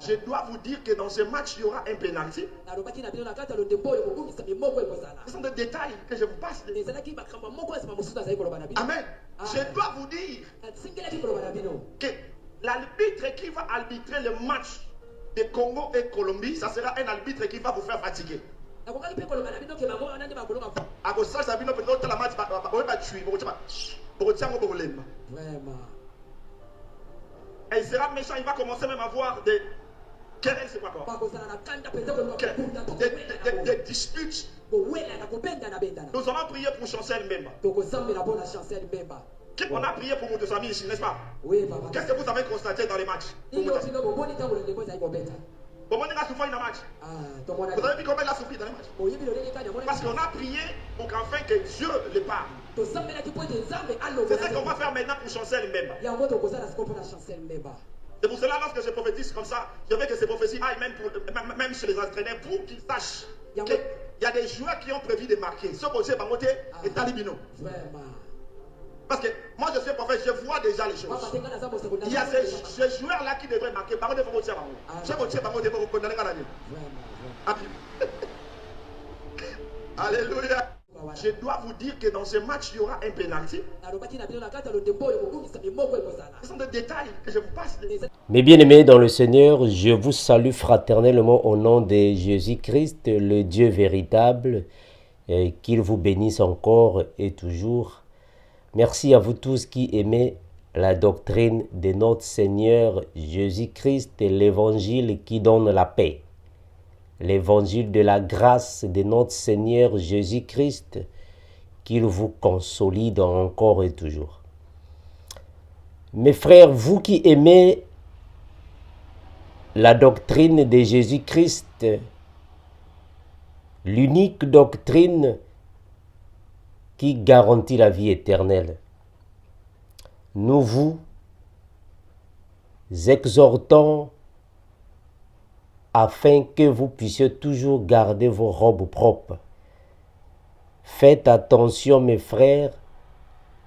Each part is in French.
Je dois vous dire que dans ce match, il y aura un pénalty. Ce sont des détails que je vous passe. Amen. Je dois vous dire que l'arbitre qui va arbitrer le match de Congo et Colombie, ça sera un arbitre qui va vous faire fatiguer. Et il sera méchant, il va commencer même à avoir des querelles, c'est quoi encore? Des disputes. Nous allons prier pour Chancel Mbemba. On a prié pour votre famille ici, n'est-ce pas? Qu'est-ce que vous avez constaté dans les matchs? Vous avez vu combien il a souffert dans les matchs? Parce qu'on a prié pour qu'enfin que Dieu le parle. C'est ce qu'on va faire maintenant pour Chancel Mbemba. C'est pour cela, lorsque je prophétise comme ça, je veux que ces prophéties aillent même chez les entraîneurs pour qu'ils sachent qu'il y a des joueurs qui ont prévu de marquer. Ce côté, et Talibino. Parce que moi je suis prophète, je vois déjà les choses. Il y a ces joueurs-là qui devraient marquer. Par contre, il faut Alléluia. Je dois vous dire que dans ce match, il y aura un pénalty. Ce sont des détails que je vous passe. Mes bien-aimés dans le Seigneur, je vous salue fraternellement au nom de Jésus-Christ, le Dieu véritable, qu'il vous bénisse encore et toujours. Merci à vous tous qui aimez la doctrine de notre Seigneur Jésus-Christ et l'évangile qui donne la paix. L'évangile de la grâce de notre Seigneur Jésus-Christ, qu'il vous consolide encore et toujours. Mes frères, vous qui aimez la doctrine de Jésus-Christ, l'unique doctrine qui garantit la vie éternelle, nous vous exhortons afin que vous puissiez toujours garder vos robes propres. Faites attention, mes frères,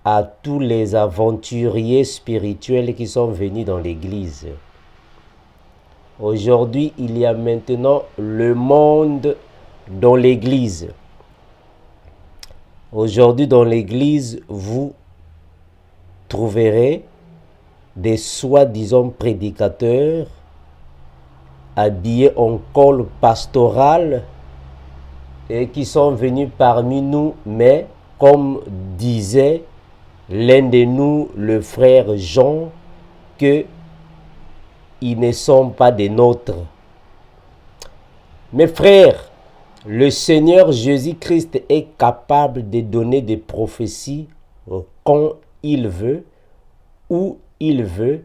à tous les aventuriers spirituels qui sont venus dans l'Église. Aujourd'hui, il y a maintenant le monde dans l'Église. Aujourd'hui, dans l'Église, vous trouverez des soi-disant prédicateurs habillés en col pastoral et qui sont venus parmi nous, mais comme disait l'un de nous, le frère Jean, que ils ne sont pas des nôtres. Mes frères, le Seigneur Jésus-Christ est capable de donner des prophéties quand il veut, où il veut,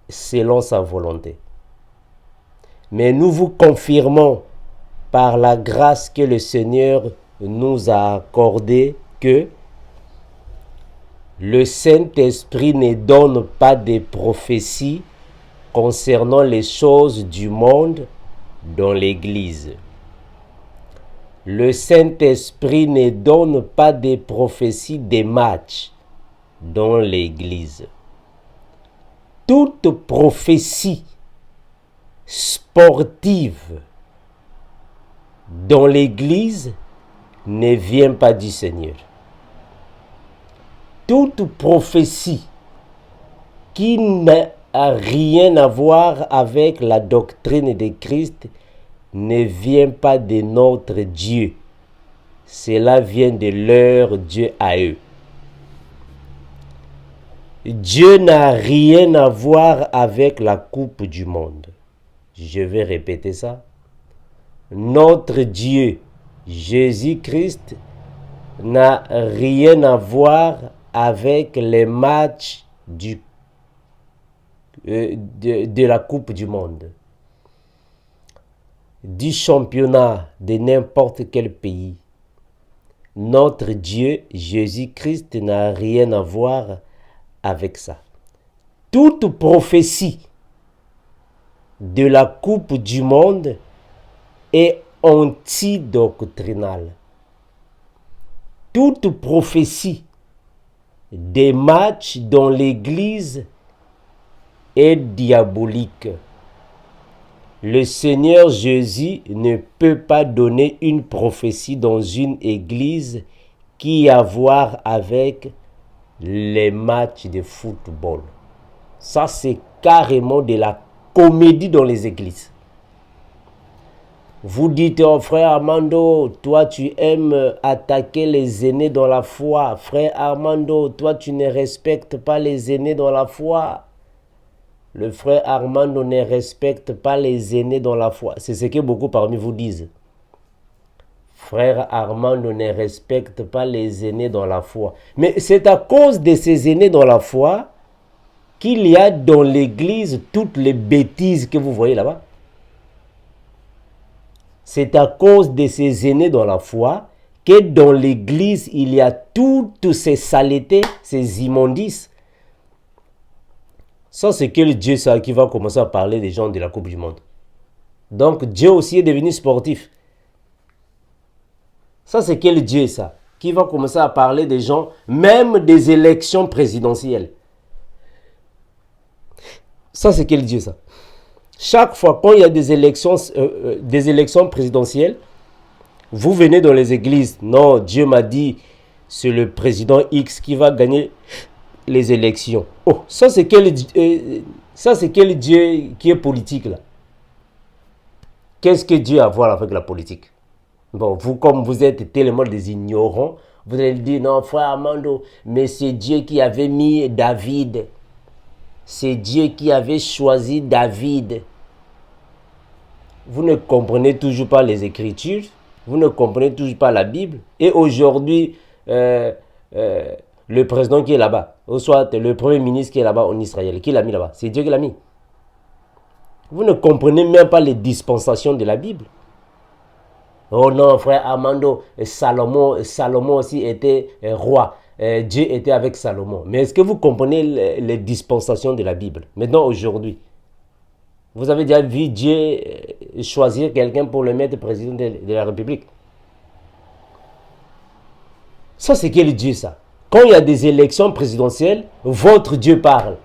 selon sa volonté. Mais nous vous confirmons par la grâce que le Seigneur nous a accordée que le Saint-Esprit ne donne pas de prophéties concernant les choses du monde dans l'Église. Le Saint-Esprit ne donne pas de prophéties des matchs dans l'Église. Toute prophétie sportive dans l'Église ne vient pas du Seigneur. Toute prophétie qui n'a rien à voir avec la doctrine de Christ ne vient pas de notre Dieu. Cela vient de leur Dieu à eux. Dieu n'a rien à voir avec la coupe du monde. Je vais répéter ça. Notre Dieu, Jésus-Christ, n'a rien à voir avec les matchs de la coupe du monde, du championnat de n'importe quel pays. Notre Dieu, Jésus-Christ, n'a rien à voir avec ça. Toute prophétie de la coupe du monde est antidoctrinale. Toute prophétie des matchs dans l'Église est diabolique. Le Seigneur Jésus ne peut pas donner une prophétie dans une église qui a à voir avec les matchs de football. Ça, c'est carrément de la comédie dans les églises. Vous dites, oh, frère Armando, toi tu aimes attaquer les aînés dans la foi. Frère Armando, toi tu ne respectes pas les aînés dans la foi. Le frère Armando ne respecte pas les aînés dans la foi. C'est ce que beaucoup parmi vous disent. Frère Armando ne respecte pas les aînés dans la foi. Mais c'est à cause de ces aînés dans la foi qu'il y a dans l'église toutes les bêtises que vous voyez là-bas. C'est à cause de ces aînés dans la foi que dans l'église, il y a toutes ces saletés, ces immondices. Ça, c'est quel Dieu ça qui va commencer à parler des gens de la Coupe du Monde. Donc, Dieu aussi est devenu sportif. Ça, c'est quel Dieu ça qui va commencer à parler des gens, même des élections présidentielles. Ça, c'est quel Dieu ça? Chaque fois quand il y a des élections présidentielles, vous venez dans les églises. Non, Dieu m'a dit, c'est le président X qui va gagner les élections. Oh, ça c'est quel Dieu qui est politique là? Qu'est-ce que Dieu a à voir avec la politique? Bon, vous comme vous êtes tellement des ignorants, vous allez dire, non frère Armando, mais c'est Dieu qui avait mis David. C'est Dieu qui avait choisi David. Vous ne comprenez toujours pas les Écritures. Vous ne comprenez toujours pas la Bible. Et aujourd'hui, le président qui est là-bas, ou soit le premier ministre qui est là-bas en Israël, qui l'a mis là-bas? C'est Dieu qui l'a mis. Vous ne comprenez même pas les dispensations de la Bible. Oh non, frère Armando, Salomon aussi était roi. Dieu était avec Salomon. Mais est-ce que vous comprenez les dispensations de la Bible? Maintenant, aujourd'hui, vous avez déjà vu Dieu choisir quelqu'un pour le mettre président de la République? Ça, c'est quel Dieu ça? Quand il y a des élections présidentielles, votre Dieu parle.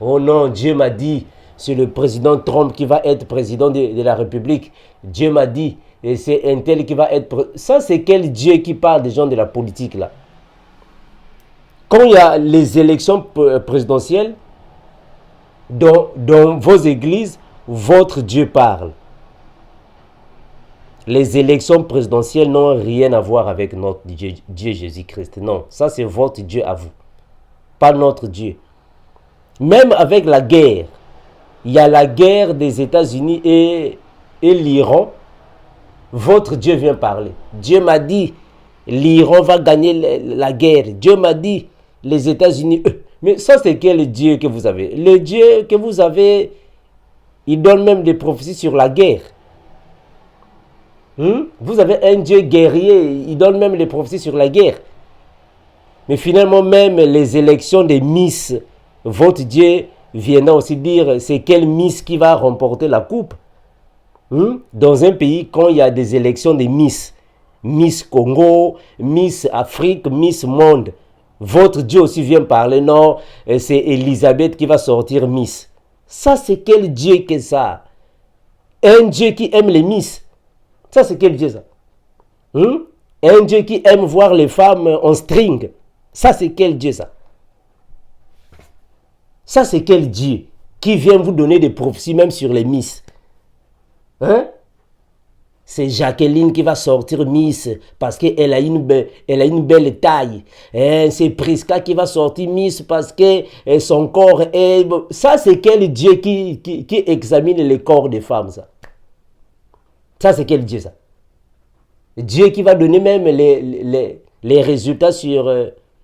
Oh non, Dieu m'a dit, c'est le président Trump qui va être président de la République. Dieu m'a dit, et c'est un tel qui va être... Ça, c'est quel Dieu qui parle des gens de la politique là? Quand il y a les élections présidentielles, dans vos églises, votre Dieu parle. Les élections présidentielles n'ont rien à voir avec notre Dieu Jésus-Christ. Non, ça c'est votre Dieu à vous, pas notre Dieu. Même avec la guerre, il y a la guerre des États-Unis et l'Iran. Votre Dieu vient parler. Dieu m'a dit, l'Iran va gagner la guerre. Dieu m'a dit, les États-Unis... Mais ça, c'est quel Dieu que vous avez? Le Dieu que vous avez, il donne même des prophéties sur la guerre. Vous avez un Dieu guerrier, il donne même des prophéties sur la guerre. Mais finalement, même les élections des Miss, votre Dieu viendra aussi dire, c'est quelle Miss qui va remporter la coupe. Dans un pays, quand il y a des élections des Miss, Miss Congo, Miss Afrique, Miss Monde, votre Dieu aussi vient parler, non, c'est Elisabeth qui va sortir Miss. Ça, c'est quel Dieu que ça? Un Dieu qui aime les Miss. Ça, c'est quel Dieu ça? Un Dieu qui aime voir les femmes en string. Ça, c'est quel Dieu ça? Ça, c'est quel Dieu qui vient vous donner des prophéties même sur les Miss? C'est Jacqueline qui va sortir Miss parce qu'elle a une belle taille. C'est Prisca qui va sortir Miss parce que son corps est... Ça, c'est quel Dieu qui examine les corps des femmes, ça? Ça, c'est quel Dieu, ça? Dieu qui va donner même les résultats sur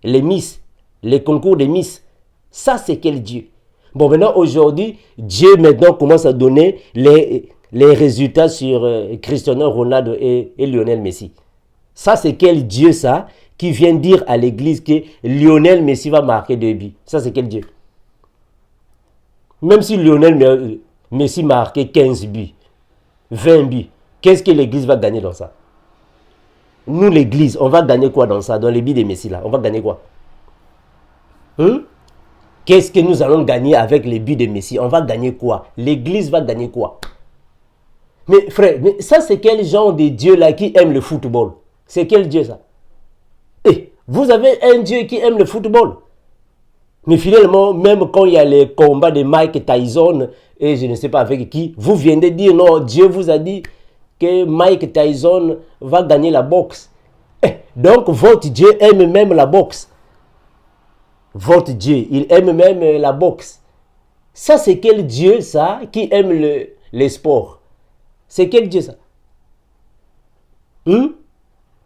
les Miss, les concours des Miss. Ça, c'est quel Dieu? Bon, maintenant, aujourd'hui, Dieu maintenant commence à donner les résultats sur Cristiano Ronaldo et Lionel Messi. Ça, c'est quel Dieu, ça, qui vient dire à l'église que Lionel Messi va marquer 2 buts? Ça, c'est quel Dieu? Même si Lionel Messi marquait 15 buts, 20 buts, qu'est-ce que l'église va gagner dans ça? Nous, l'église, on va gagner quoi dans ça? Dans les buts de Messi, là, on va gagner quoi? Qu'est-ce que nous allons gagner avec les buts de Messi? On va gagner quoi? L'église va gagner quoi? Mais frère, mais ça c'est quel genre de Dieu là qui aime le football? C'est quel Dieu ça? Et vous avez un Dieu qui aime le football. Mais finalement, même quand il y a les combats de Mike Tyson et je ne sais pas avec qui, vous venez de dire non, Dieu vous a dit que Mike Tyson va gagner la boxe. Donc votre Dieu aime même la boxe. Votre Dieu, il aime même la boxe. Ça c'est quel Dieu ça qui aime les sports? C'est quel Dieu ça?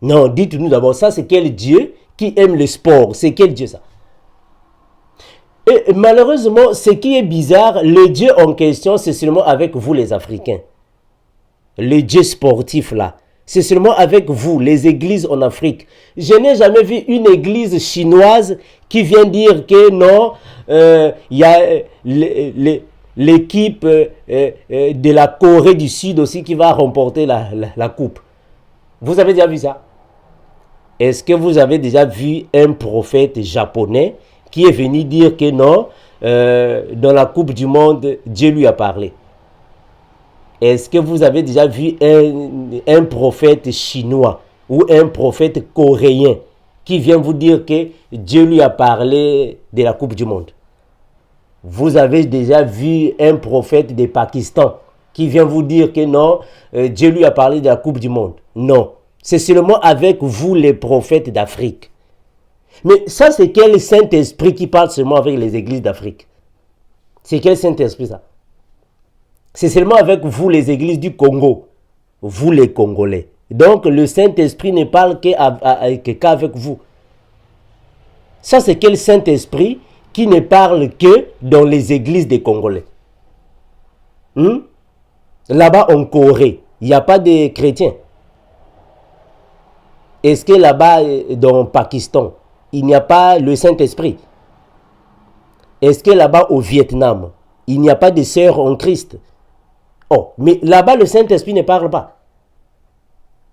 Non, dites-nous d'abord, ça c'est quel Dieu qui aime le sport? C'est quel Dieu ça? Et malheureusement, ce qui est bizarre, le Dieu en question, c'est seulement avec vous les Africains. Le Dieu sportif là, c'est seulement avec vous, les églises en Afrique. Je n'ai jamais vu une église chinoise qui vient dire que non, il y a l'équipe de la Corée du Sud aussi qui va remporter la coupe. Vous avez déjà vu ça? Est-ce que vous avez déjà vu un prophète japonais qui est venu dire que non, dans la Coupe du Monde, Dieu lui a parlé? Est-ce que vous avez déjà vu un prophète chinois ou un prophète coréen qui vient vous dire que Dieu lui a parlé de la Coupe du Monde? Vous avez déjà vu un prophète du Pakistan qui vient vous dire que non, Dieu lui a parlé de la Coupe du Monde? Non. C'est seulement avec vous les prophètes d'Afrique. Mais ça, c'est quel Saint-Esprit qui parle seulement avec les églises d'Afrique? C'est quel Saint-Esprit ça? C'est seulement avec vous les églises du Congo, vous les Congolais. Donc le Saint-Esprit ne parle qu'avec vous. Ça, c'est quel Saint-Esprit qui ne parle que dans les églises des Congolais? Là-bas en Corée, il n'y a pas de chrétiens. Est-ce que là-bas, dans le Pakistan, il n'y a pas le Saint-Esprit? Est-ce que là-bas, au Vietnam, il n'y a pas de sœurs en Christ? Oh, mais là-bas, le Saint-Esprit ne parle pas.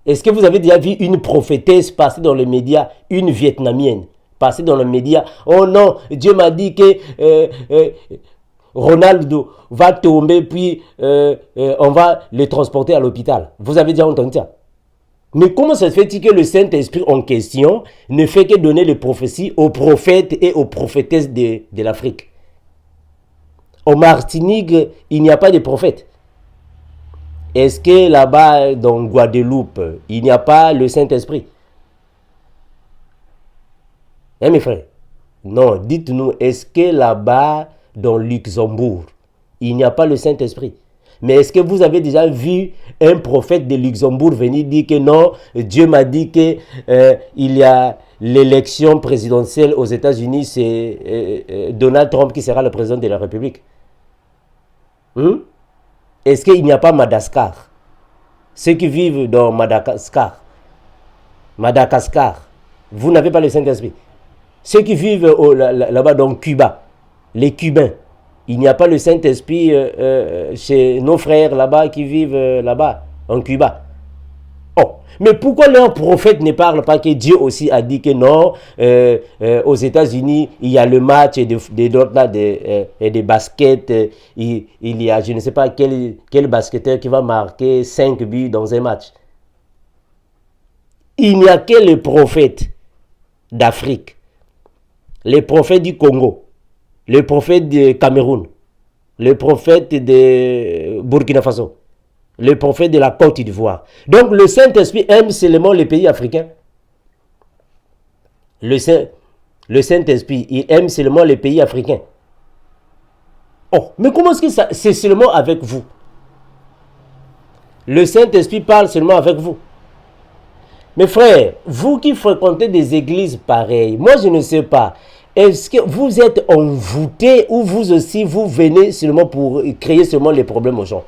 Est-ce que vous avez déjà vu une prophétesse passer dans les médias, une Vietnamienne, passer dans les médias? Oh non, Dieu m'a dit que Ronaldo va tomber, puis on va le transporter à l'hôpital. Vous avez déjà entendu ça? Mais comment ça se fait-il que le Saint-Esprit en question ne fait que donner les prophéties aux prophètes et aux prophétesses de l'Afrique? En Martinique, il n'y a pas de prophètes. Est-ce que là-bas, dans Guadeloupe, il n'y a pas le Saint-Esprit? Hein, mes frères? Non, dites-nous, est-ce que là-bas, dans Luxembourg, il n'y a pas le Saint-Esprit? Mais est-ce que vous avez déjà vu un prophète de Luxembourg venir dire que non, Dieu m'a dit que il y a l'élection présidentielle aux États-Unis, c'est Donald Trump qui sera le président de la République? Est-ce qu'il n'y a pas Madagascar? Ceux qui vivent dans Madagascar, vous n'avez pas le Saint-Esprit. Ceux qui vivent là-bas dans Cuba, les Cubains, il n'y a pas le Saint-Esprit chez nos frères là-bas qui vivent là-bas, en Cuba. Oh, mais pourquoi leur prophète ne parle pas que Dieu aussi a dit que non, aux États-Unis, il y a le match et d'autres là, des baskets, il y a je ne sais pas quel basketteur qui va marquer 5 buts dans un match. Il n'y a que les prophètes d'Afrique, les prophètes du Congo, le prophète du Cameroun, le prophète de Burkina Faso, le prophète de la Côte d'Ivoire. Donc le Saint-Esprit aime seulement les pays africains. Le Saint-Esprit, il aime seulement les pays africains. Oh, mais comment est-ce que ça, c'est seulement avec vous? Le Saint-Esprit parle seulement avec vous. Mes frères, vous qui fréquentez des églises pareilles, moi je ne sais pas. Est-ce que vous êtes envoûtés ou vous aussi, vous venez seulement pour créer seulement les problèmes aux gens?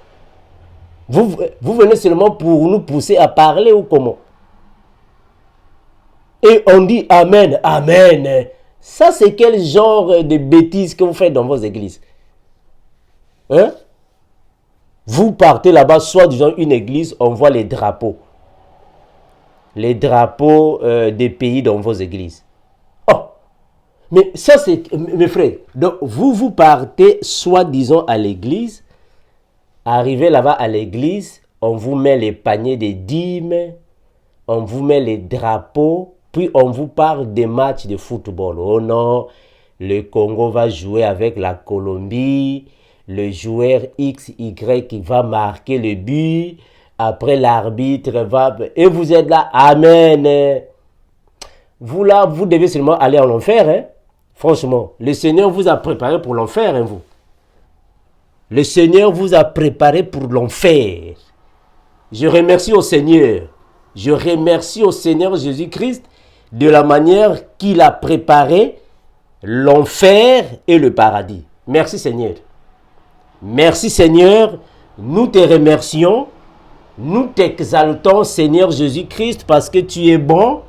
Vous venez seulement pour nous pousser à parler ou comment? Et on dit Amen, Amen. Ça, c'est quel genre de bêtises que vous faites dans vos églises? Hein? Vous partez là-bas, soit dans une église, on voit les drapeaux. Les drapeaux des pays dans vos églises. Oh! Mais ça, c'est, mes frères, donc vous partez soi-disant à l'église, arrivez là-bas à l'église, on vous met les paniers des dîmes, on vous met les drapeaux, puis on vous parle des matchs de football. Oh non, le Congo va jouer avec la Colombie, le joueur XY qui va marquer le but, après l'arbitre va... Et vous êtes là, amen. Vous là, vous devez seulement aller en enfer, hein. Franchement, le Seigneur vous a préparé pour l'enfer, hein, vous. Le Seigneur vous a préparé pour l'enfer. Je remercie au Seigneur. Je remercie au Seigneur Jésus-Christ de la manière qu'il a préparé l'enfer et le paradis. Merci Seigneur. Merci Seigneur. Nous te remercions. Nous t'exaltons Seigneur Jésus-Christ parce que tu es bon.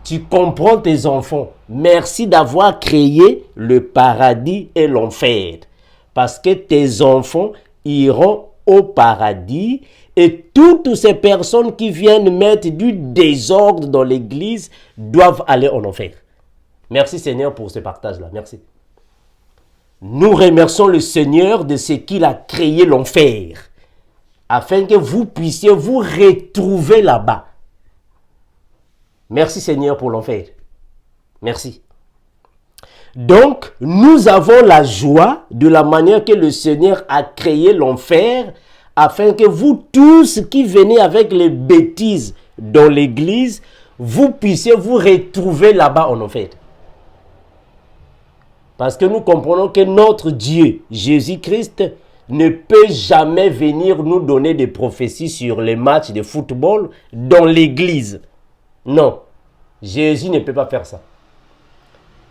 Tu comprends tes enfants. Merci d'avoir créé le paradis et l'enfer. Parce que tes enfants iront au paradis et toutes ces personnes qui viennent mettre du désordre dans l'église doivent aller en enfer. Merci Seigneur pour ce partage-là. Merci. Nous remercions le Seigneur de ce qu'il a créé l'enfer afin que vous puissiez vous retrouver là-bas. Merci Seigneur pour l'enfer. Merci. Donc, nous avons la joie de la manière que le Seigneur a créé l'enfer afin que vous tous qui venez avec les bêtises dans l'église, vous puissiez vous retrouver là-bas en enfer. Parce que nous comprenons que notre Dieu, Jésus-Christ, ne peut jamais venir nous donner des prophéties sur les matchs de football dans l'église. Non, Jésus ne peut pas faire ça.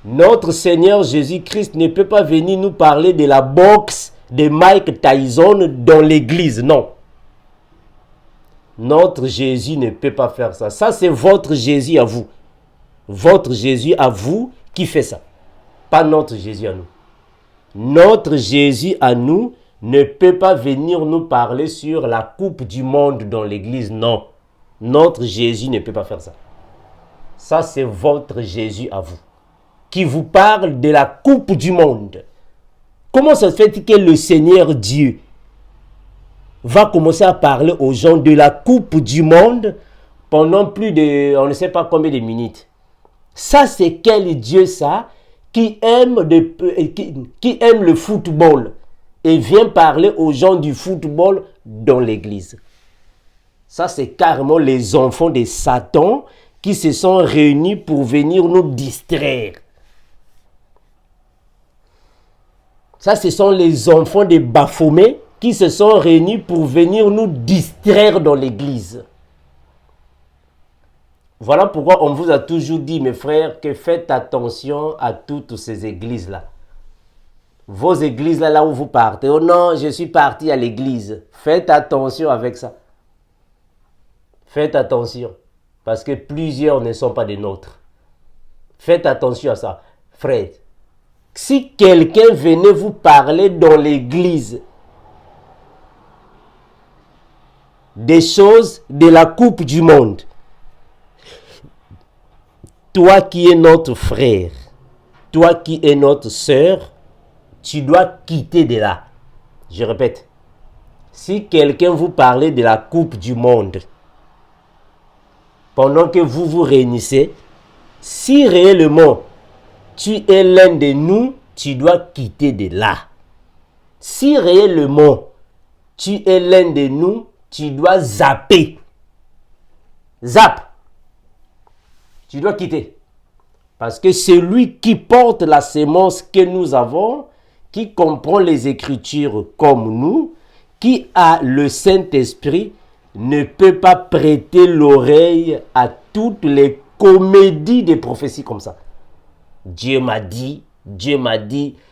Notre Seigneur Jésus-Christ ne peut pas venir nous parler de la boxe de Mike Tyson dans l'église, non. Notre Jésus ne peut pas faire ça. Ça, c'est votre Jésus à vous. Votre Jésus à vous qui fait ça. Pas notre Jésus à nous. Notre Jésus à nous ne peut pas venir nous parler sur la coupe du monde dans l'église, non. Notre Jésus ne peut pas faire ça. Ça, c'est votre Jésus à vous, qui vous parle de la coupe du monde. Comment ça se fait que le Seigneur Dieu va commencer à parler aux gens de la coupe du monde pendant plus de, on ne sait pas combien de minutes? Ça, c'est quel Dieu ça qui aime le football et vient parler aux gens du football dans l'église? Ça, c'est carrément les enfants de Satan qui se sont réunis pour venir nous distraire. Ça, ce sont les enfants de Baphomet qui se sont réunis pour venir nous distraire dans l'église. Voilà pourquoi on vous a toujours dit, mes frères, que faites attention à toutes ces églises-là. Vos églises-là, là où vous partez. Oh non, je suis parti à l'église. Faites attention avec ça. Faites attention. Parce que plusieurs ne sont pas des nôtres. Faites attention à ça. Frère, si quelqu'un venait vous parler dans l'église des choses de la coupe du monde, toi qui es notre frère, toi qui es notre sœur, tu dois quitter de là. Je répète, si quelqu'un vous parlait de la coupe du monde, pendant que vous vous réunissez, si réellement tu es l'un de nous, tu dois quitter de là. Si réellement tu es l'un de nous, tu dois zapper. Zap. Tu dois quitter. Parce que celui qui porte la sémence que nous avons, qui comprend les Écritures comme nous, qui a le Saint-Esprit, ne peut pas prêter l'oreille à toutes les comédies des prophéties comme ça. Dieu m'a dit,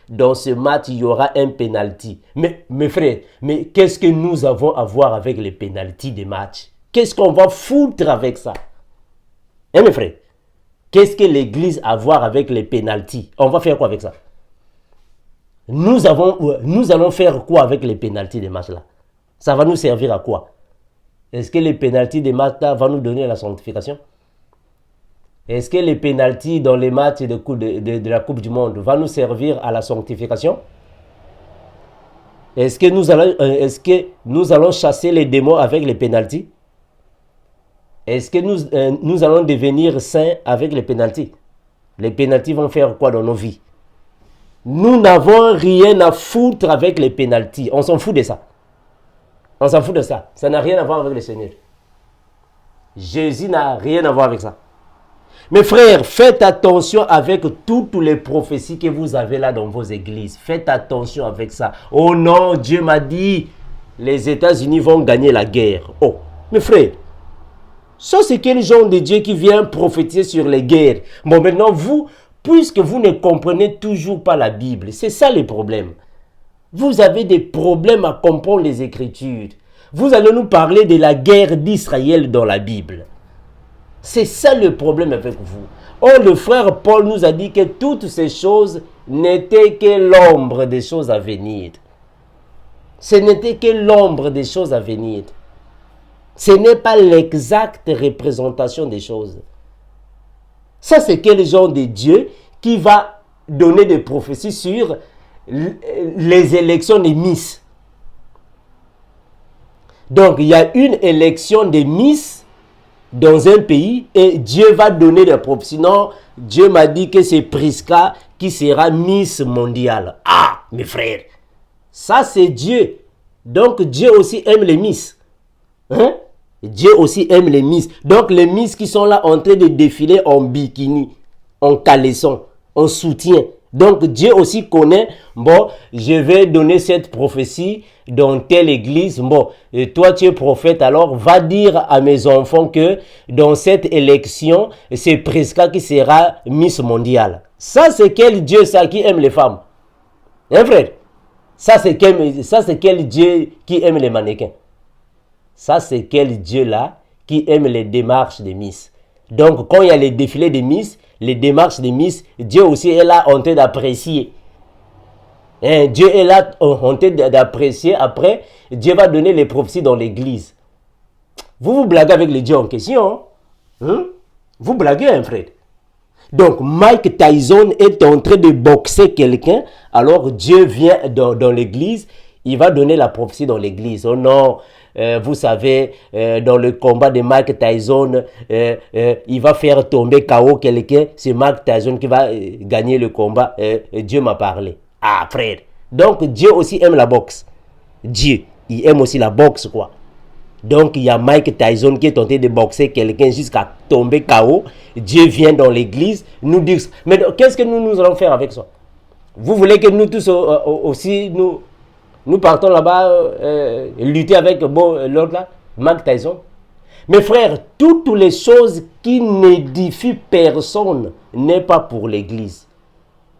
dans ce match, il y aura un penalty. Mais mes frères, mais qu'est-ce que nous avons à voir avec les penalties des matchs? Qu'est-ce qu'on va foutre avec ça? Hein, mes frères? Qu'est-ce que l'église a à voir avec les penalties? On va faire quoi avec ça? Nous allons faire quoi avec les penalties des matchs là? Ça va nous servir à quoi? Est-ce que les pénaltys des matchs vont nous donner la sanctification? Est-ce que les pénaltys dans les matchs de la Coupe du Monde vont nous servir à la sanctification? Est-ce que nous allons chasser les démons avec les pénaltys? Est-ce que nous allons devenir saints avec les pénaltys? Les pénaltys vont faire quoi dans nos vies? Nous n'avons rien à foutre avec les pénaltys. On s'en fout de ça. On s'en fout de ça. Ça n'a rien à voir avec le Seigneur. Jésus n'a rien à voir avec ça. Mes frères, faites attention avec toutes les prophéties que vous avez là dans vos églises. Faites attention avec ça. Oh non, Dieu m'a dit, les États-Unis vont gagner la guerre. Oh, mes frères, ça c'est quel genre de Dieu qui vient prophétiser sur les guerres? Bon, maintenant vous, puisque vous ne comprenez toujours pas la Bible, c'est ça le problème. Vous avez des problèmes à comprendre les Écritures. Vous allez nous parler de la guerre d'Israël dans la Bible. C'est ça le problème avec vous. Or, le frère Paul nous a dit que toutes ces choses n'étaient que l'ombre des choses à venir. Ce n'était que l'ombre des choses à venir. Ce n'est pas l'exacte représentation des choses. Ça, c'est quel genre de Dieu qui va donner des prophéties sur les élections des Miss. Donc, il y a une élection des Miss dans un pays et Dieu va donner des prophéties. Non, Dieu m'a dit que c'est Prisca qui sera Miss mondiale. Ah, mes frères, ça c'est Dieu. Donc, Dieu aussi aime les Miss. Hein? Dieu aussi aime les Miss. Donc, les Miss qui sont là en train de défiler en bikini, en caleçon, en soutien. Donc, Dieu aussi connaît, bon, je vais donner cette prophétie dans telle église. Bon, et toi, tu es prophète, alors va dire à mes enfants que dans cette élection, c'est Prisca qui sera Miss mondiale. Ça, c'est quel Dieu, ça, qui aime les femmes? Hein, frère? Ça, c'est quel Dieu qui aime les mannequins? Ça, c'est quel Dieu-là qui aime les démarches des Miss? Donc, quand il y a les défilés des Miss, les démarches des Miss, Dieu aussi est là en train d'apprécier. Hein, Dieu est là en train d'apprécier. Après, Dieu va donner les prophéties dans l'église. Vous blaguez avec les dieux en question. Hein? Vous blaguez, hein, frère. Donc, Mike Tyson est en train de boxer quelqu'un. Alors, Dieu vient dans l'église. Il va donner la prophétie dans l'église. Oh non, vous savez, dans le combat de Mike Tyson, il va faire tomber KO quelqu'un. C'est Mike Tyson qui va gagner le combat. Dieu m'a parlé. Ah, frère. Donc, Dieu aussi aime la boxe. Dieu, il aime aussi la boxe, quoi. Donc, il y a Mike Tyson qui est tenté de boxer quelqu'un jusqu'à tomber KO. Dieu vient dans l'église, nous dire... Mais qu'est-ce que nous allons faire avec ça? Vous voulez que nous tous aussi, nous partons là-bas lutter avec l'autre là, Mike Tyson? Mes frères, toutes les choses qui n'édifient personne n'est pas pour l'église.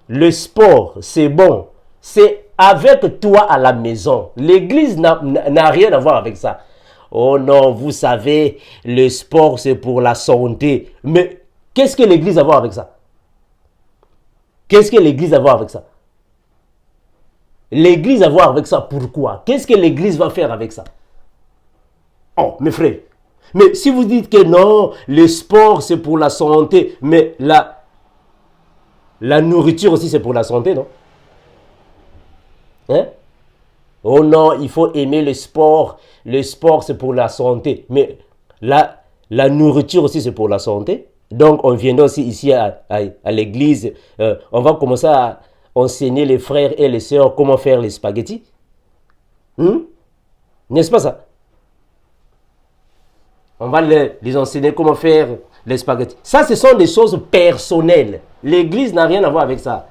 Le sport, c'est bon. C'est avec toi à la maison. L'église n'a rien à voir avec ça. Oh non, vous savez, le sport, c'est pour la santé. Mais qu'est-ce que l'église a à voir avec ça? Qu'est-ce que l'église a à voir avec ça? L'église a à voir avec ça, pourquoi? Qu'est-ce que l'église va faire avec ça? Oh, mes frères. Mais si vous dites que non, le sport, c'est pour la santé, mais la nourriture aussi, c'est pour la santé, non? Hein? Oh non, il faut aimer le sport. Le sport, c'est pour la santé. Mais la nourriture aussi, c'est pour la santé. Donc, on vient aussi ici à l'église. On va commencer à enseigner les frères et les sœurs comment faire les spaghettis. N'est-ce pas ça? On va les enseigner comment faire les spaghettis. Ça, ce sont des choses personnelles. L'église n'a rien à voir avec ça.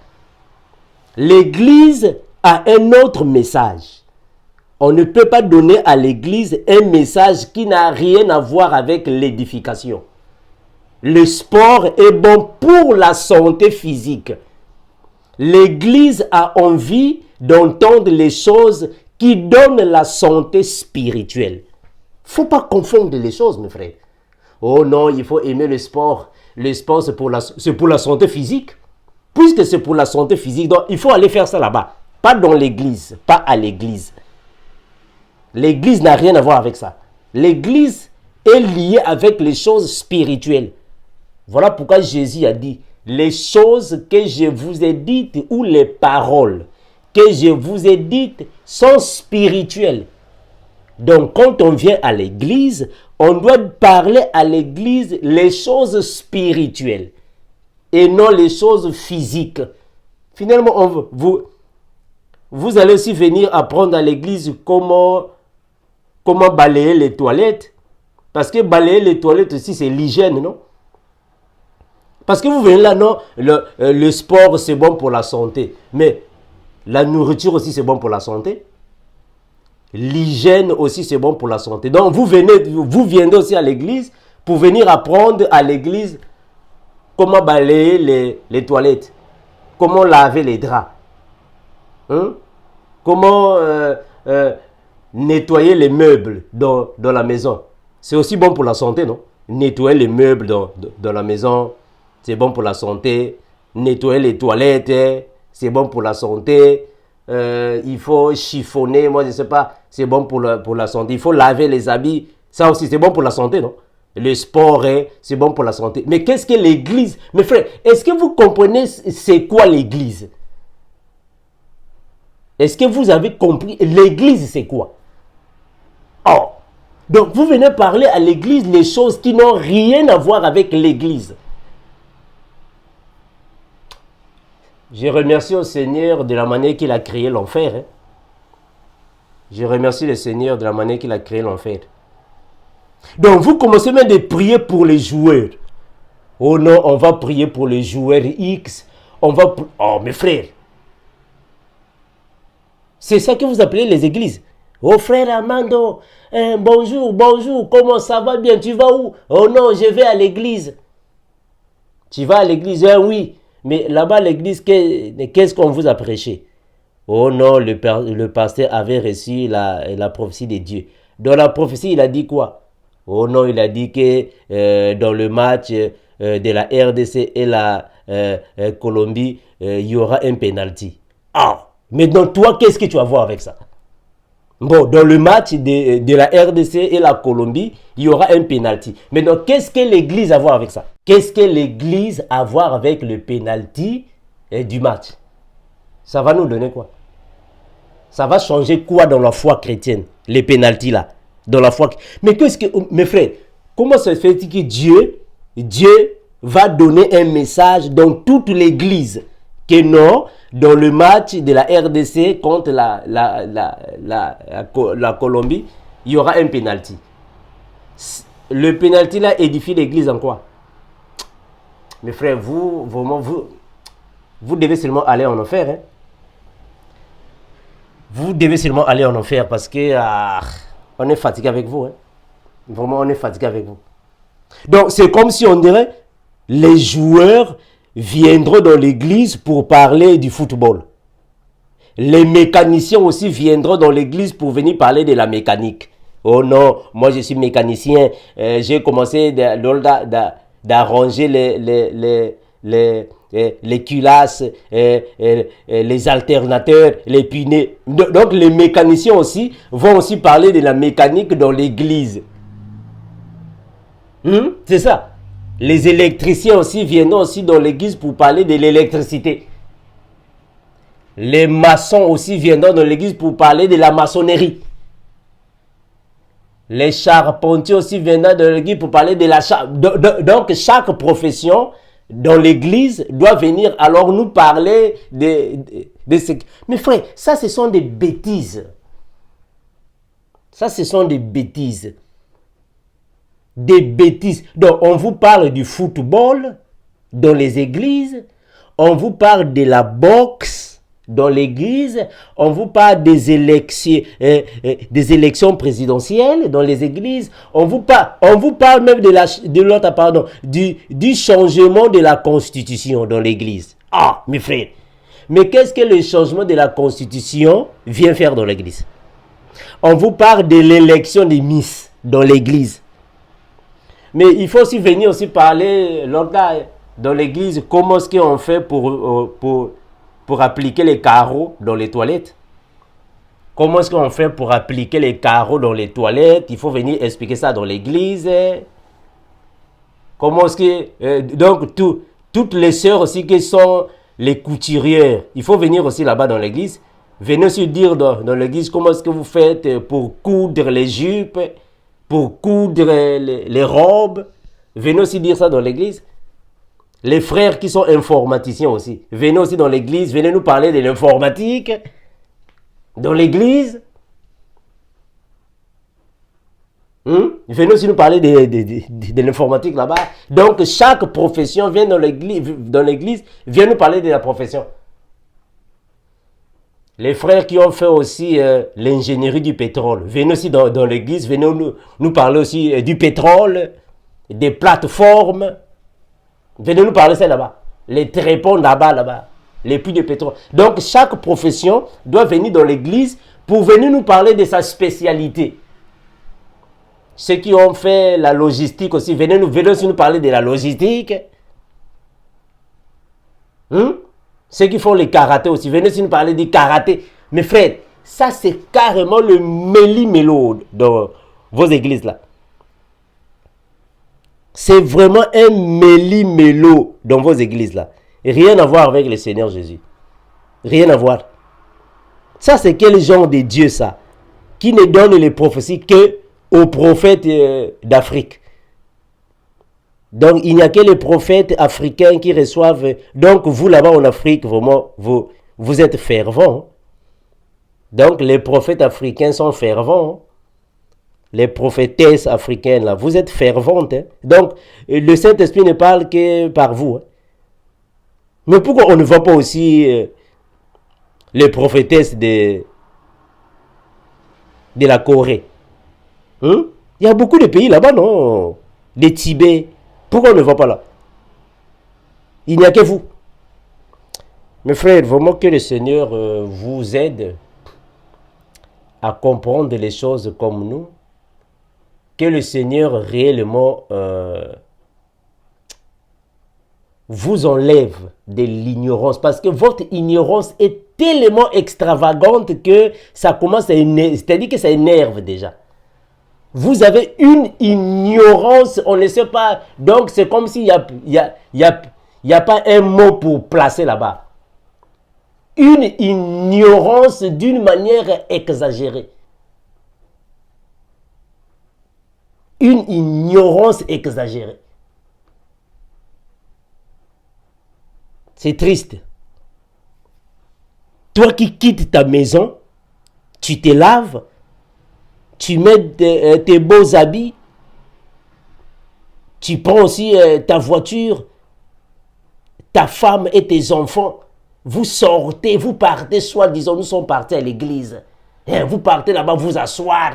L'église a un autre message. On ne peut pas donner à l'église un message qui n'a rien à voir avec l'édification. Le sport est bon pour la santé physique. L'église a envie d'entendre les choses qui donnent la santé spirituelle. Il ne faut pas confondre les choses, mes frères. Oh non, il faut aimer le sport. Le sport, c'est pour la santé physique. Puisque c'est pour la santé physique, donc il faut aller faire ça là-bas. Pas dans l'église, pas à l'église. L'église n'a rien à voir avec ça. L'église est liée avec les choses spirituelles. Voilà pourquoi Jésus a dit, les choses que je vous ai dites ou les paroles que je vous ai dites sont spirituelles. Donc, quand on vient à l'église, on doit parler à l'église les choses spirituelles et non les choses physiques. Finalement, vous allez aussi venir apprendre à l'église comment balayer les toilettes. Parce que balayer les toilettes aussi, c'est l'hygiène, non? Parce que vous venez là, non, le sport, c'est bon pour la santé. Mais la nourriture aussi, c'est bon pour la santé. L'hygiène aussi, c'est bon pour la santé. Donc, vous viendrez aussi à l'église pour venir apprendre à l'église comment balayer les toilettes, comment laver les draps, hein? Comment nettoyer les meubles dans la maison. C'est aussi bon pour la santé, non? Nettoyer les meubles dans la maison, c'est bon pour la santé. Nettoyer les toilettes, c'est bon pour la santé. Il faut chiffonner, moi je ne sais pas, c'est bon pour la santé. Il faut laver les habits, ça aussi c'est bon pour la santé, non? Le sport, c'est bon pour la santé. Mais qu'est-ce que l'église? Mes frères, est-ce que vous comprenez c'est quoi l'église? Est-ce que vous avez compris? L'église, c'est quoi? Oh! Donc, vous venez parler à l'église les choses qui n'ont rien à voir avec l'église. Je remercie au Seigneur de la manière qu'il a créé l'enfer. Hein? Je remercie le Seigneur de la manière qu'il a créé l'enfer. Donc, vous commencez même de prier pour les joueurs. Oh non, on va prier pour les joueurs X. Oh, mes frères. C'est ça que vous appelez les églises. Oh frère Armando, bonjour, comment ça va bien? Tu vas où? Oh non, je vais à l'église. Tu vas à l'église? Oui. Mais là-bas, l'église, qu'est-ce qu'on vous a prêché? Oh non, le pasteur avait reçu la prophétie de Dieu. Dans la prophétie, il a dit quoi? Oh non, il a dit que dans le match de la RDC et la Colombie, il y aura un penalty. Ah! Maintenant, toi, qu'est-ce que tu vas voir avec ça? Bon, dans le match de la RDC et la Colombie, il y aura un penalty. Maintenant, qu'est-ce que l'église a à voir avec ça? Qu'est-ce que l'église a à voir avec le penalty du match? Ça va nous donner quoi? Ça va changer quoi dans la foi chrétienne? Les penaltys là. Dans la foi. Mais qu'est-ce que, mes frères, comment ça se fait que Dieu va donner un message dans toute l'église? Que non, dans le match de la RDC contre la Colombie, il y aura un penalty. Le penalty là édifie l'église en quoi? Mes frères, vous devez seulement aller en enfer. Hein? Vous devez seulement aller en enfer parce que on est fatigué avec vous. Hein? Vraiment, on est fatigué avec vous. Donc, c'est comme si on dirait les joueurs viendront dans l'église pour parler du football. Les mécaniciens aussi viendront dans l'église pour venir parler de la mécanique. Oh non, moi je suis mécanicien. J'ai commencé d'arranger les culasses, les alternateurs, les pneus. Donc les mécaniciens aussi vont aussi parler de la mécanique dans l'église. C'est ça. Les électriciens aussi viennent aussi dans l'église pour parler de l'électricité. Les maçons aussi viendront dans l'église pour parler de la maçonnerie. Les charpentiers aussi viendront dans l'église pour parler de la charpentière. Donc chaque profession dans l'église doit venir alors nous parler de ce... Mais frère, ça ce sont des bêtises. Ça ce sont des bêtises. Des bêtises. Donc, on vous parle du football dans les églises. On vous parle de la boxe dans l'église. On vous parle des élections présidentielles dans les églises. On vous parle même du changement de la constitution dans l'église. Ah, mes frères. Mais qu'est-ce que le changement de la constitution vient faire dans l'église? On vous parle de l'élection des Miss dans l'église. Mais il faut aussi venir aussi parler dans l'église comment est-ce qu'on fait pour appliquer les carreaux dans les toilettes. Comment est-ce qu'on fait pour appliquer les carreaux dans les toilettes? Il faut venir expliquer ça dans l'église. Comment est-ce que... donc, toutes les sœurs aussi qui sont les couturières, il faut venir aussi là-bas dans l'église. Venez aussi dire dans l'église comment est-ce que vous faites pour coudre les jupes, pour coudre les robes. Venez aussi dire ça dans l'église. Les frères qui sont informaticiens aussi, venez aussi dans l'église, venez nous parler de l'informatique dans l'église. Venez aussi nous parler de l'informatique là-bas. Donc chaque profession vient dans l'église, vient nous parler de la profession. Les frères qui ont fait aussi l'ingénierie du pétrole, venez aussi dans l'église, venez nous parler aussi du pétrole, des plateformes. Venez nous parler ça là-bas. Les tréponts là-bas. Les puits de pétrole. Donc chaque profession doit venir dans l'église pour venir nous parler de sa spécialité. Ceux qui ont fait la logistique aussi, venez aussi nous parler de la logistique. Ceux qui font le karaté aussi, venez aussi nous parler du karaté. Mes frères, ça c'est carrément le méli-mélo dans vos églises là. C'est vraiment un méli-mélo dans vos églises là. Rien à voir avec le Seigneur Jésus. Rien à voir. Ça c'est quel genre de Dieu ça? Qui ne donne les prophéties que aux prophètes d'Afrique. Donc il n'y a que les prophètes africains qui reçoivent. Donc vous là-bas en Afrique, vraiment, vous êtes fervents. Donc les prophètes africains sont fervents. Les prophétesses africaines, là, vous êtes ferventes. Hein? Donc, le Saint-Esprit ne parle que par vous. Hein? Mais pourquoi on ne voit pas aussi les prophétesses de la Corée? Il y a beaucoup de pays là-bas, non? Des Tibet. Pourquoi on ne voit pas là? Il n'y a que vous. Mes frères, vraiment que le Seigneur vous aide à comprendre les choses comme nous. Que le Seigneur réellement vous enlève de l'ignorance. Parce que votre ignorance est tellement extravagante que ça commence à énerver. C'est-à-dire que ça énerve déjà. Vous avez une ignorance, on ne sait pas. Donc c'est comme s'il n'y a pas un mot pour placer là-bas. Une ignorance d'une manière exagérée. Une ignorance exagérée. C'est triste. Toi qui quittes ta maison, tu te laves, tu mets tes beaux habits, tu prends aussi ta voiture, ta femme et tes enfants, vous sortez, vous partez, soi-disant, nous sommes partis à l'église. Vous partez là-bas vous asseoir.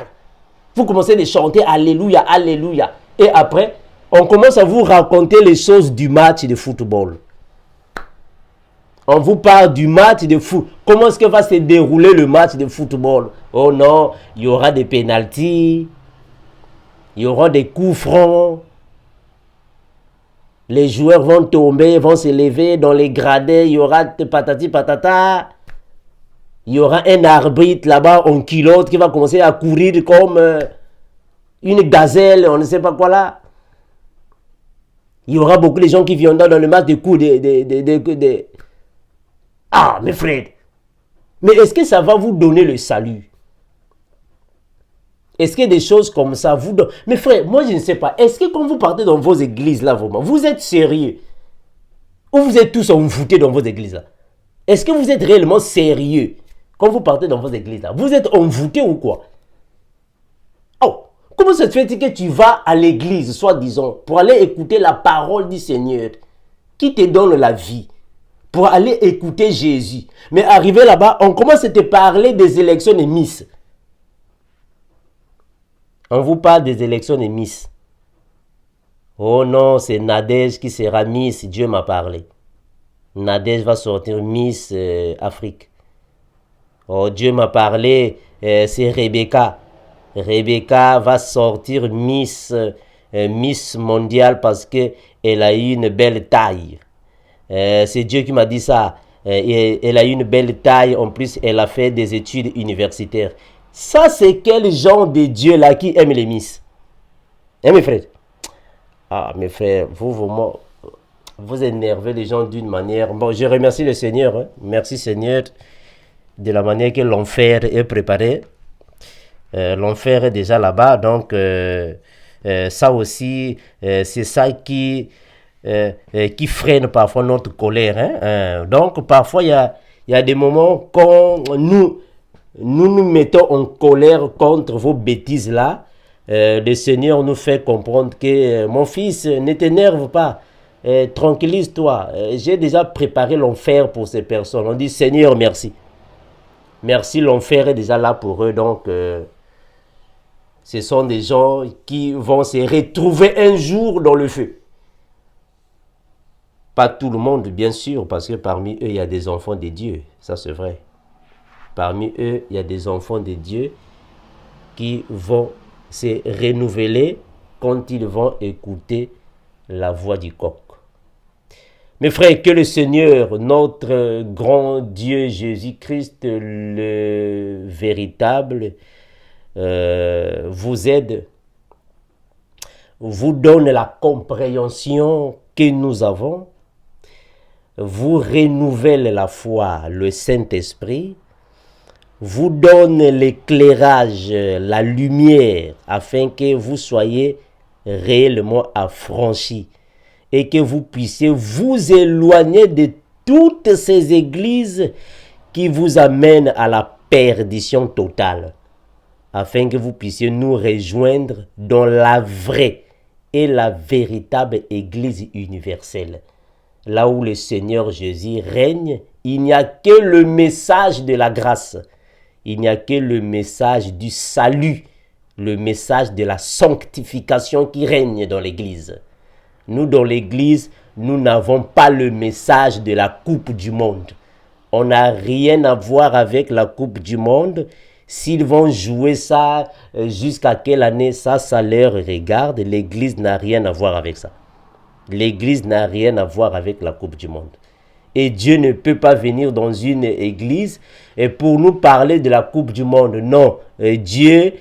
Vous commencez à chanter Alléluia, Alléluia. Et après, on commence à vous raconter les choses du match de football. On vous parle du match de foot. Comment est-ce que va se dérouler le match de football? Oh non, il y aura des pénaltys. Il y aura des coups francs. Les joueurs vont tomber, vont se lever dans les gradins. Il y aura patati patata. Il y aura un arbitre là-bas en culotte qui va commencer à courir comme une gazelle, on ne sait pas quoi là. Il y aura beaucoup de gens qui viendront dans le match de coups de... Ah, mes frères. Mais est-ce que ça va vous donner le salut? Est-ce que des choses comme ça vous donnent... Mes frères, moi je ne sais pas. Est-ce que quand vous partez dans vos églises là, vous êtes sérieux? Ou vous êtes tous envoûtés dans vos églises là? Est-ce que vous êtes réellement sérieux quand vous partez dans vos églises là? Vous êtes envoûtés ou quoi? Oh, comment ça se fait que tu vas à l'église, soi-disant, pour aller écouter la parole du Seigneur qui te donne la vie, pour aller écouter Jésus. Mais arrivé là-bas, on commence à te parler des élections de Miss. On vous parle des élections de Miss. Oh non, c'est Nadège qui sera Miss, Dieu m'a parlé. Nadège va sortir Miss Afrique. Oh, Dieu m'a parlé, c'est Rebecca. Rebecca va sortir Miss mondiale parce qu'elle a eu une belle taille. C'est Dieu qui m'a dit ça. Elle a eu une belle taille. En plus, elle a fait des études universitaires. Ça, c'est quel genre de Dieu là qui aime les Miss? Hein, mes frères? Ah, mes frères, vous énervez les gens d'une manière. Bon, je remercie le Seigneur. Hein. Merci Seigneur de la manière que l'enfer est préparé. L'enfer est déjà là-bas. Donc, ça aussi, c'est ça qui freine parfois notre colère. Hein. Donc, parfois, il y a des moments quand nous mettons en colère contre vos bêtises là. Le Seigneur nous fait comprendre que mon fils, ne t'énerve pas. Tranquillise-toi. J'ai déjà préparé l'enfer pour ces personnes. On dit Seigneur, merci. Merci, l'enfer est déjà là pour eux. Donc, ce sont des gens qui vont se retrouver un jour dans le feu. Pas tout le monde, bien sûr, parce que parmi eux, il y a des enfants de Dieu. Ça, c'est vrai. Parmi eux, il y a des enfants de Dieu qui vont se renouveler quand ils vont écouter la voix du coq. Mes frères, que le Seigneur, notre grand Dieu Jésus-Christ, le véritable, vous aide, vous donne la compréhension que nous avons, vous renouvelle la foi, le Saint-Esprit, vous donne l'éclairage, la lumière, afin que vous soyez réellement affranchis et que vous puissiez vous éloigner de toutes ces églises qui vous amènent à la perdition totale, afin que vous puissiez nous rejoindre dans la vraie et la véritable Église universelle. Là où le Seigneur Jésus règne, il n'y a que le message de la grâce. Il n'y a que le message du salut, le message de la sanctification qui règne dans l'Église. Nous, dans l'Église, nous n'avons pas le message de la Coupe du Monde. On n'a rien à voir avec la Coupe du Monde. S'ils vont jouer ça, jusqu'à quelle année, ça leur regarde. L'Église n'a rien à voir avec ça. L'Église n'a rien à voir avec la Coupe du Monde. Et Dieu ne peut pas venir dans une église et pour nous parler de la Coupe du Monde. Non, Dieu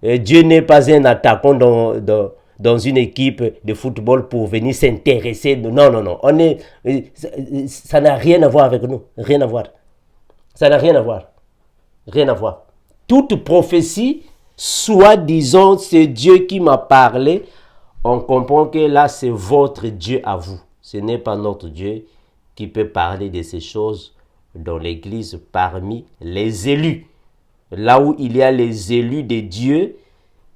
n'est pas un attaquant dans une équipe de football pour venir s'intéresser. Non. Ça n'a rien à voir avec nous. Rien à voir. Ça n'a rien à voir. Rien à voir. Toute prophétie, soi-disant, c'est Dieu qui m'a parlé. On comprend que là, c'est votre Dieu à vous. Ce n'est pas notre Dieu qui peut parler de ces choses dans l'Église parmi les élus. Là où il y a les élus de Dieu,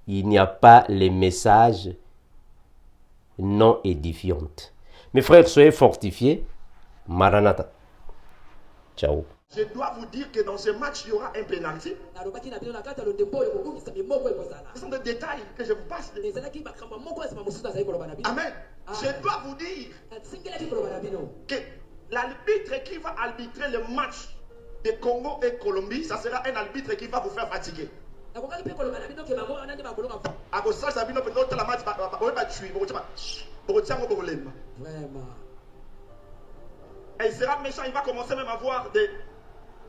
il n'y a pas les messages non édifiants. Mes frères, soyez fortifiés. Maranatha. Ciao. Je dois vous dire que dans ce match, il y aura un pénalty. Ce sont des détails que je vous passe. Amen. Je dois vous dire que l'arbitre qui va arbitrer le match de Congo et Colombie, ça sera un arbitre qui va vous faire fatiguer. Et il sera méchant, il va commencer même à avoir des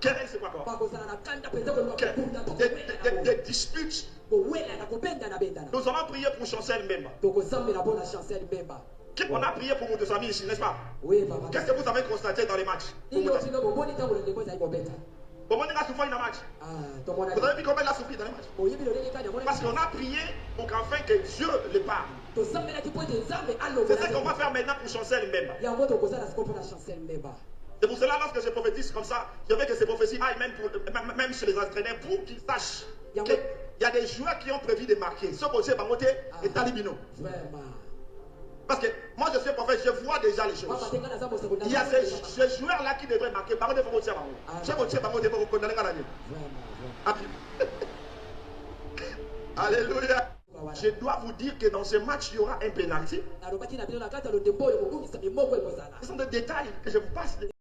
querelles, c'est quoi encore? Des disputes. Nous allons prier pour Chancel Mbemba. On a prié pour votre famille ici, n'est-ce pas? Oui, papa. Qu'est-ce que vous avez constaté dans les matchs? Vous avez vu comment il a souffert dans les matchs? Parce qu'on a prié pour qu'enfin que Dieu le parle. C'est ce qu'on va faire maintenant pour Chancel Mbemba. C'est pour cela, lorsque je prophétise comme ça, je veux que ces prophéties aillent même chez les entraîneurs pour qu'ils sachent qu'il y a des joueurs qui ont prévu de marquer. Ce côté, Bangote et Talibino. Parce que moi, je suis prophète, je vois déjà les choses. Il y a ces joueurs-là qui devraient marquer. Alléluia. Je dois vous dire que dans ce match, il y aura un pénalty. Ce sont des détails que je vous passe.